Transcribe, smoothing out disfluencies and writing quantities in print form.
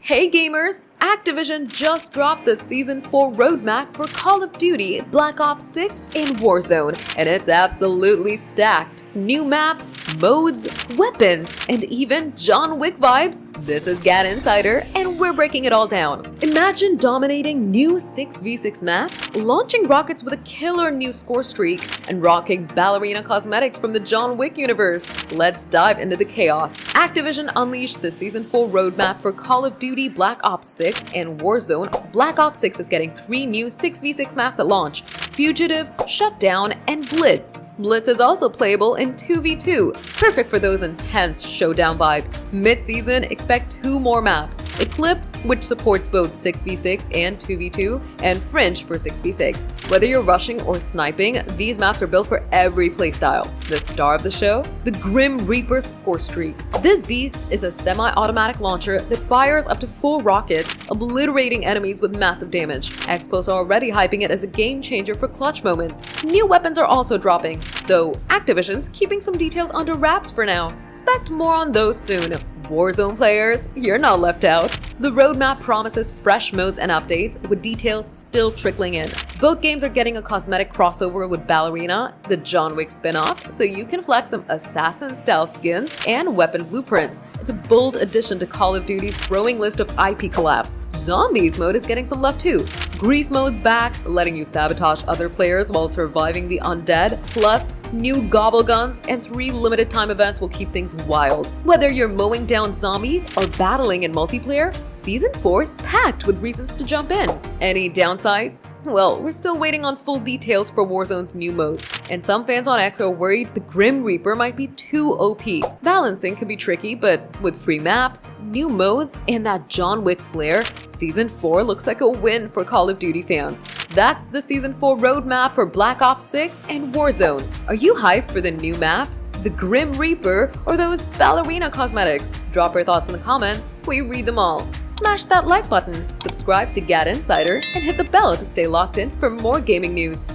Hey gamers! Activision just dropped the Season 4 roadmap for Call of Duty, Black Ops 6, and Warzone, and it's absolutely stacked. New maps, modes, weapons, and even John Wick vibes. This is GadInsider, and we're breaking it all down. Imagine dominating new 6v6 maps, launching rockets with a killer new score streak, and rocking ballerina cosmetics from the John Wick universe. Let's dive into the chaos. Activision unleashed the Season 4 roadmap for Call of Duty, Black Ops 6, and Warzone. Black Ops 6 is getting 3 new 6v6 maps at launch: Fugitive, Shutdown, and Blitz. Blitz is also playable in 2v2, perfect for those intense showdown vibes. Mid-season, expect 2 more maps: Eclipse, which supports both 6v6 and 2v2, and Fringe for 6v6. Whether you're rushing or sniping, these maps are built for every playstyle. The star of the show? The Grim Reaper Score Streak. This beast is a semi-automatic launcher that fires up to 4 rockets, obliterating enemies with massive damage. Expos are already hyping it as a game changer for clutch moments. New weapons are also dropping, though Activision's keeping some details under wraps for now. Expect more on those soon. Warzone players, you're not left out. The roadmap promises fresh modes and updates, with details still trickling in. Both games are getting a cosmetic crossover with Ballerina, the John Wick spin-off, so you can flex some assassin-style skins and weapon blueprints. It's a bold addition to Call of Duty's growing list of IP collabs. Zombies mode is getting some love too. Grief mode's back, letting you sabotage other players while surviving the undead. Plus, new gobble guns and 3 limited time events will keep things wild. Whether you're mowing down zombies or battling in multiplayer, Season 4's packed with reasons to jump in. Any downsides? Well, we're still waiting on full details for Warzone's new modes, and some fans on X are worried the Grim Reaper might be too OP. Balancing can be tricky, but with free maps, new modes, and that John Wick flair, Season 4 looks like a win for Call of Duty fans. That's the Season 4 roadmap for Black Ops 6 and Warzone. Are you hyped for the new maps, the Grim Reaper, or those ballerina cosmetics? Drop your thoughts in the comments. We read them all. Smash that like button, subscribe to GadInsider, and hit the bell to stay locked in for more gaming news.